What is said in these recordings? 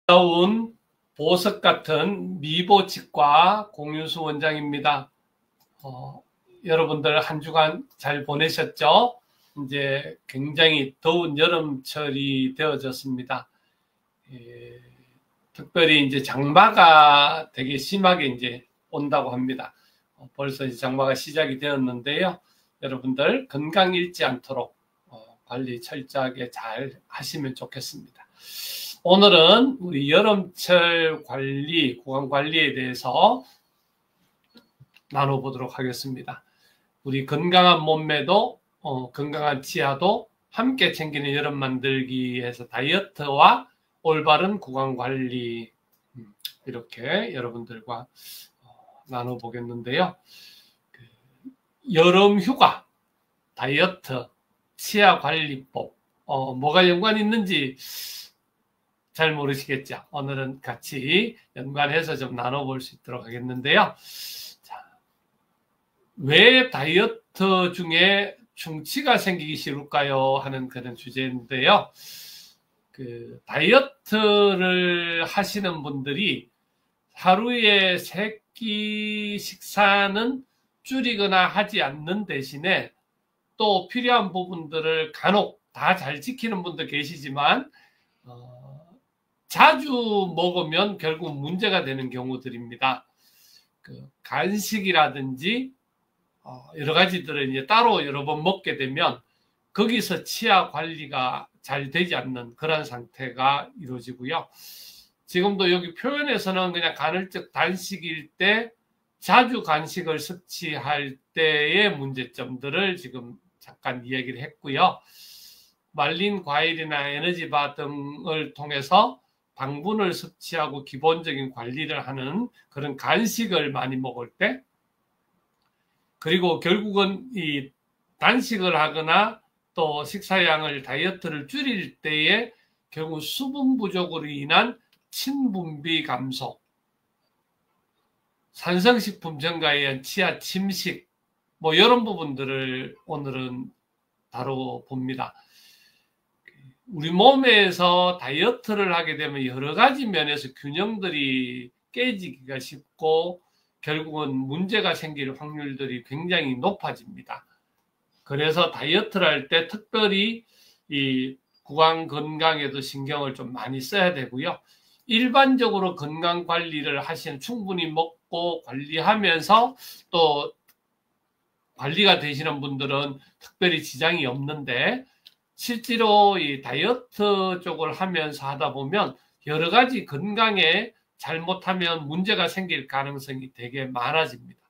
나온 보석 같은 미보치과 공윤수 원장입니다. 여러분들 한 주간 잘 보내셨죠? 이제 굉장히 더운 여름철이 되어졌습니다. 특별히 이제 장마가 되게 심하게 이제 온다고 합니다. 벌써 이제 장마가 시작이 되었는데요. 여러분들 건강 잃지 않도록 관리 철저하게 잘 하시면 좋겠습니다. 오늘은 우리 여름철 관리, 구강 관리에 대해서 나눠보도록 하겠습니다. 우리 건강한 몸매도 건강한 치아도 함께 챙기는 여름 만들기에서 다이어트와 올바른 구강 관리 이렇게 여러분들과 나눠보겠는데요. 여름 휴가, 다이어트, 치아 관리법 뭐가 연관이 있는지 잘 모르시겠죠? 오늘은 같이 연관해서 좀 나눠볼 수 있도록 하겠는데요. 자, 왜 다이어트 중에 충치가 생기기 쉬울까요? 하는 그런 주제인데요. 다이어트를 하시는 분들이 하루에 3끼 식사는 줄이거나 하지 않는 대신에 또 필요한 부분들을 간혹 다 잘 지키는 분도 계시지만 자주 먹으면 결국 문제가 되는 경우들입니다. 간식이라든지 여러 가지들을 이제 따로 여러 번 먹게 되면 거기서 치아 관리가 잘 되지 않는 그런 상태가 이루어지고요. 지금도 여기 표현에서는 그냥 간헐적 단식일 때 자주 간식을 섭취할 때의 문제점들을 지금 잠깐 이야기를 했고요. 말린 과일이나 에너지바 등을 통해서 당분을 섭취하고 기본적인 관리를 하는 그런 간식을 많이 먹을 때, 그리고 결국은 이 단식을 하거나 또 식사량을 다이어트를 줄일 때에 결국 수분 부족으로 인한 침분비 감소, 산성식품 증가에 의한 치아 침식, 뭐 이런 부분들을 오늘은 다뤄봅니다. 우리 몸에서 다이어트를 하게 되면 여러 가지 면에서 균형들이 깨지기가 쉽고 결국은 문제가 생길 확률들이 굉장히 높아집니다. 그래서 다이어트를 할 때 특별히 이 구강 건강에도 신경을 좀 많이 써야 되고요. 일반적으로 건강 관리를 하시는, 충분히 먹고 관리하면서 또 관리가 되시는 분들은 특별히 지장이 없는데, 실제로 이 다이어트 쪽을 하면서 하다 보면 여러 가지 건강에 잘못하면 문제가 생길 가능성이 되게 많아집니다.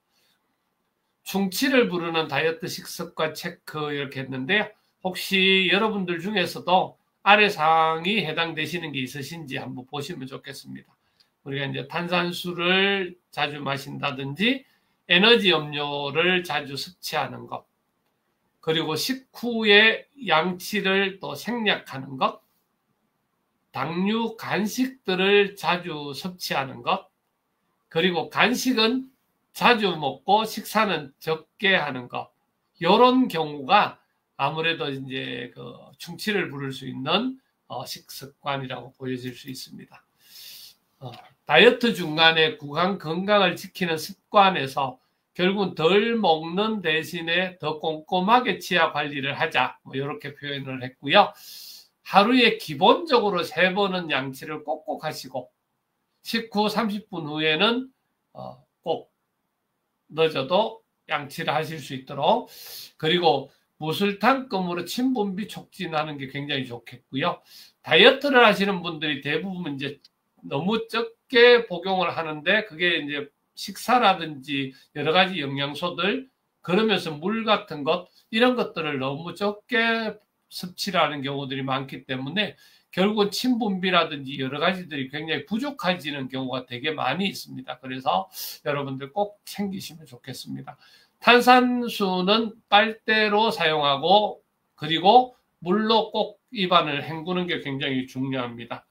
충치를 부르는 다이어트 식습관 체크 이렇게 했는데요. 혹시 여러분들 중에서도 아래 사항이 해당되시는 게 있으신지 한번 보시면 좋겠습니다. 우리가 이제 탄산수를 자주 마신다든지 에너지 음료를 자주 섭취하는 것, 그리고 식후에 양치를 또 생략하는 것, 당류 간식들을 자주 섭취하는 것, 그리고 간식은 자주 먹고 식사는 적게 하는 것, 이런 경우가 아무래도 이제 충치를 부를 수 있는 식습관이라고 보여질 수 있습니다. 다이어트 중간에 구강 건강을 지키는 습관에서 결국은 덜 먹는 대신에 더 꼼꼼하게 치아 관리를 하자, 뭐 이렇게 표현을 했고요. 하루에 기본적으로 3번은 양치를 꼭꼭 하시고 식후 30분 후에는 꼭 늦어도 양치를 하실 수 있도록, 그리고 무설탕금으로 침분비 촉진하는 게 굉장히 좋겠고요. 다이어트를 하시는 분들이 대부분 이제 너무 적게 복용을 하는데 그게 이제 식사라든지 여러 가지 영양소들, 그러면서 물 같은 것, 이런 것들을 너무 적게 섭취를 하는 경우들이 많기 때문에 결국은 침분비라든지 여러 가지들이 굉장히 부족해지는 경우가 되게 많이 있습니다. 그래서 여러분들 꼭 챙기시면 좋겠습니다. 탄산수는 빨대로 사용하고, 그리고 물로 꼭 입안을 헹구는 게 굉장히 중요합니다.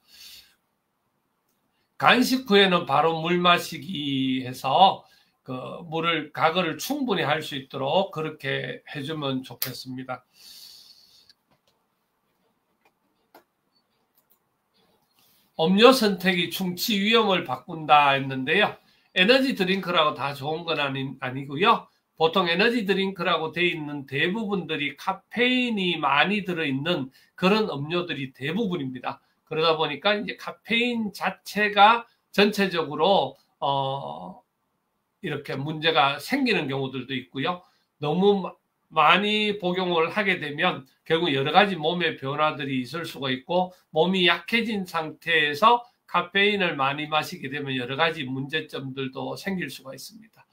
간식 후에는 바로 물 마시기 해서 물을 가글을 충분히 할 수 있도록 그렇게 해주면 좋겠습니다. 음료 선택이 충치 위험을 바꾼다 했는데요. 에너지 드링크라고 다 좋은 건 아니고요. 보통 에너지 드링크라고 돼 있는 대부분들이 카페인이 많이 들어있는 그런 음료들이 대부분입니다. 그러다 보니까 이제 카페인 자체가 전체적으로 이렇게 문제가 생기는 경우들도 있고요. 너무 많이 복용을 하게 되면 결국 여러 가지 몸의 변화들이 있을 수가 있고, 몸이 약해진 상태에서 카페인을 많이 마시게 되면 여러 가지 문제점들도 생길 수가 있습니다.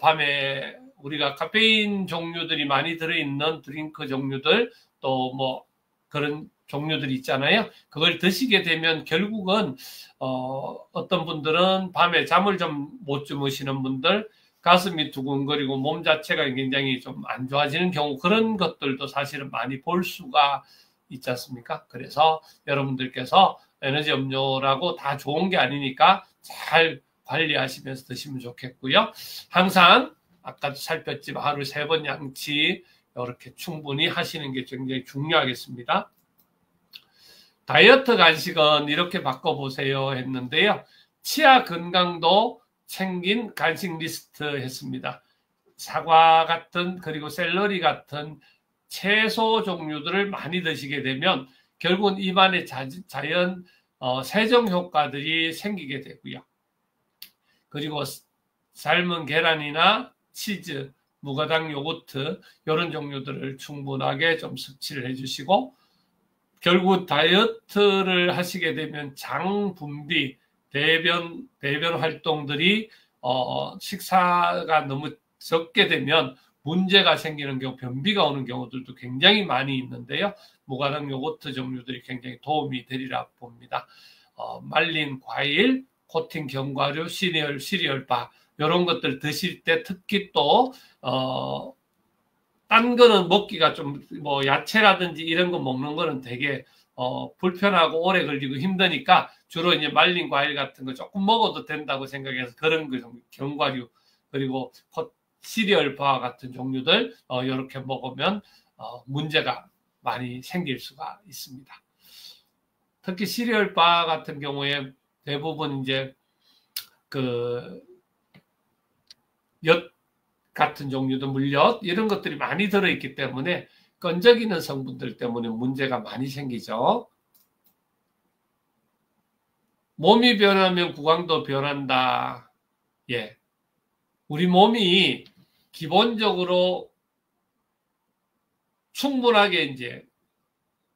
밤에 우리가 카페인 종류들이 많이 들어있는 드링크 종류들, 또 뭐 그런 종류들이 있잖아요. 그걸 드시게 되면 결국은 어떤 분들은 밤에 잠을 좀 못 주무시는 분들, 가슴이 두근거리고 몸 자체가 굉장히 좀 안 좋아지는 경우, 그런 것들도 사실은 많이 볼 수가 있지 않습니까? 그래서 여러분들께서 에너지 음료라고 다 좋은 게 아니니까 잘 관리하시면서 드시면 좋겠고요. 항상 아까도 살폈지만 하루 3번 양치 이렇게 충분히 하시는 게 굉장히 중요하겠습니다. 다이어트 간식은 이렇게 바꿔보세요 했는데요. 치아 건강도 챙긴 간식 리스트 했습니다. 사과 같은, 그리고 샐러리 같은 채소 종류들을 많이 드시게 되면 결국은 입안에 자연 세정 효과들이 생기게 되고요. 그리고 삶은 계란이나 치즈, 무가당 요거트 이런 종류들을 충분하게 좀 섭취를 해주시고, 결국 다이어트를 하시게 되면 장 분비, 대변 활동들이 식사가 너무 적게 되면 문제가 생기는 경우, 변비가 오는 경우들도 굉장히 많이 있는데요. 무가당 요거트 종류들이 굉장히 도움이 되리라 봅니다. 말린 과일, 코팅 견과류, 시리얼바 이런 것들 드실 때 특히 또 딴 거는 먹기가 좀, 뭐 야채라든지 이런 거 먹는 거는 되게 불편하고 오래 걸리고 힘드니까 주로 이제 말린 과일 같은 거 조금 먹어도 된다고 생각해서 그런 거, 견과류, 그리고 시리얼바 같은 종류들 이렇게 먹으면 문제가 많이 생길 수가 있습니다. 특히 시리얼바 같은 경우에 대부분 이제 엿 같은 종류도 물엿 이런 것들이 많이 들어있기 때문에 끈적이는 성분들 때문에 문제가 많이 생기죠. 몸이 변하면 구강도 변한다. 예, 우리 몸이 기본적으로 충분하게 이제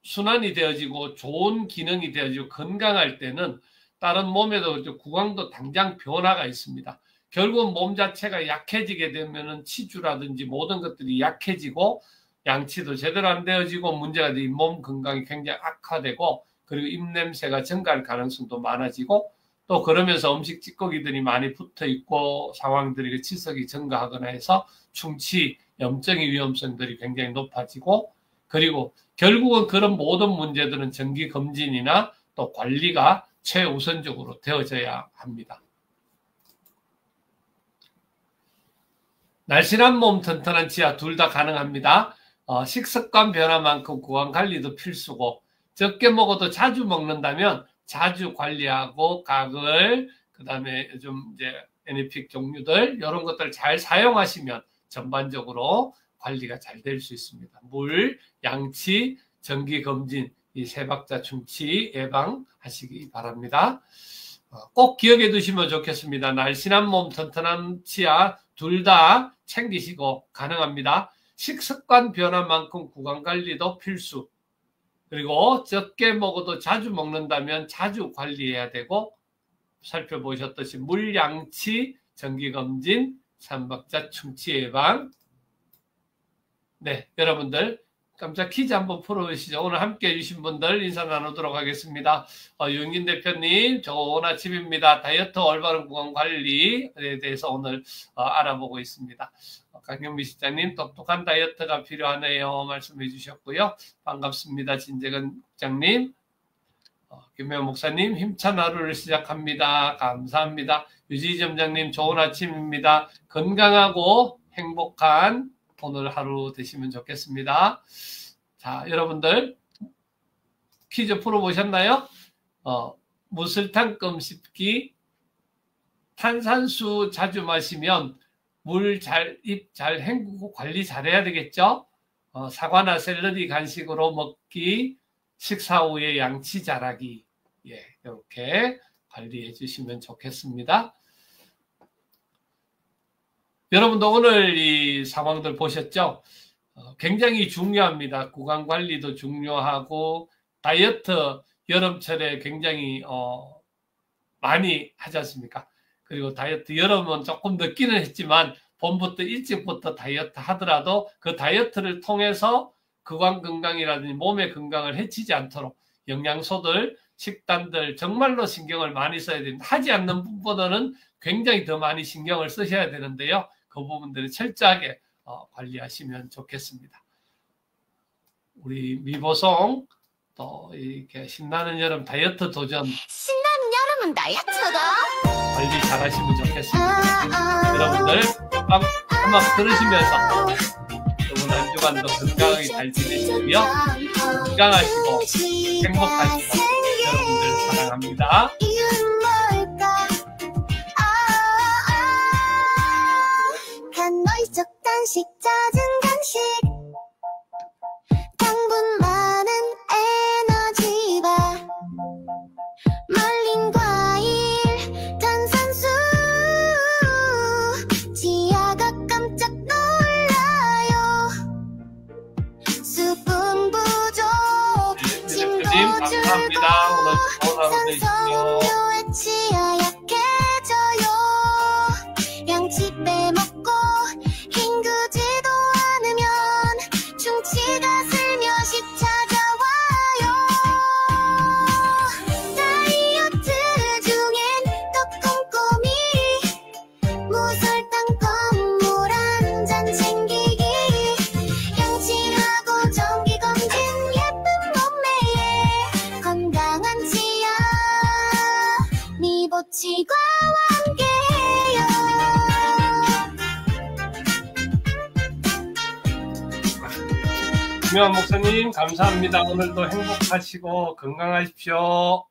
순환이 되어지고 좋은 기능이 되어지고 건강할 때는 다른 몸에도 구강도 당장 변화가 있습니다. 결국 몸 자체가 약해지게 되면은 치주라든지 모든 것들이 약해지고 양치도 제대로 안 되어지고 문제가 되고 몸 건강이 굉장히 악화되고, 그리고 입냄새가 증가할 가능성도 많아지고, 또 그러면서 음식 찌꺼기들이 많이 붙어 있고 상황들이 치석이 증가하거나 해서 충치, 염증의 위험성들이 굉장히 높아지고, 그리고 결국은 그런 모든 문제들은 정기 검진이나 또 관리가 최우선적으로 되어져야 합니다. 날씬한 몸, 튼튼한 치아 둘 다 가능합니다. 식습관 변화만큼 구강 관리도 필수고, 적게 먹어도 자주 먹는다면 자주 관리하고 가글, 그 다음에 요즘 이제 애니픽 종류들 이런 것들 잘 사용하시면 전반적으로 관리가 잘 될 수 있습니다. 물, 양치, 정기검진, 이 세 박자 충치 예방하시기 바랍니다. 꼭 기억해 두시면 좋겠습니다. 날씬한 몸, 튼튼한 치아 둘 다 챙기시고 가능합니다. 식습관 변화만큼 구강관리도 필수. 그리고 적게 먹어도 자주 먹는다면 자주 관리해야 되고, 살펴보셨듯이 물, 양치, 정기검진, 3박자 충치 예방. 네, 여러분들 깜짝 퀴즈 한번 풀어보시죠. 오늘 함께 해주신 분들 인사 나누도록 하겠습니다. 윤긴 대표님, 좋은 아침입니다. 다이어트 올바른 구강 관리에 대해서 오늘 알아보고 있습니다. 강경미 실장님, 똑똑한 다이어트가 필요하네요 말씀해 주셨고요. 반갑습니다. 진재근 국장님, 김혜원 목사님, 힘찬 하루를 시작합니다. 감사합니다. 유지 점장님, 좋은 아침입니다. 건강하고 행복한 오늘 하루 되시면 좋겠습니다. 자, 여러분들 퀴즈 풀어보셨나요? 무설탕껌 씹기, 탄산수 자주 마시면 입 잘 헹구고 관리 잘해야 되겠죠. 사과나 샐러리 간식으로 먹기, 식사 후에 양치 잘하기, 예, 이렇게 관리해 주시면 좋겠습니다. 여러분도 오늘 이 상황들 보셨죠? 굉장히 중요합니다. 구강 관리도 중요하고 다이어트 여름철에 굉장히 많이 하지 않습니까? 그리고 다이어트 여름은 조금 늦기는 했지만 봄부터 일찍부터 다이어트 하더라도 그 다이어트를 통해서 구강 건강이라든지 몸의 건강을 해치지 않도록 영양소들, 식단들 정말로 신경을 많이 써야 됩니다. 하지 않는 분보다는 굉장히 더 많이 신경을 쓰셔야 되는데요. 그 부분들을 철저하게 관리하시면 좋겠습니다. 우리 미보송 또 이렇게 신나는 여름 다이어트 도전, 신나는 여름은 다이어트다. 관리 잘 하시면 좋겠습니다. 여러분들 음악 들으시면서 이번 한 주간도 건강하게 잘 지내시고요. 건강하시고 행복하시고 여러분들 사랑합니다. 간헐적 단식, 잦은 간식, 당분 많은 에너지바, 말린 과일, 탄산수, 지아가 깜짝 놀라요. 수분 부족, 대표님 감사합니다. 오늘 좋은 하루 되시고요. 산소음료에 치아 약해져요. 양치 빼먹고 헹구지도 않으면 충치가 슬며시 찾아와요. 다이어트 중엔 더 꼼꼼히 무설탕 껌물 한 잔 챙기기, 양치하고 정기검진, 예쁜 몸매에 건강한 치아 미보치과와 함께해요. 김효한 목사님 감사합니다. 오늘도 행복하시고 건강하십시오.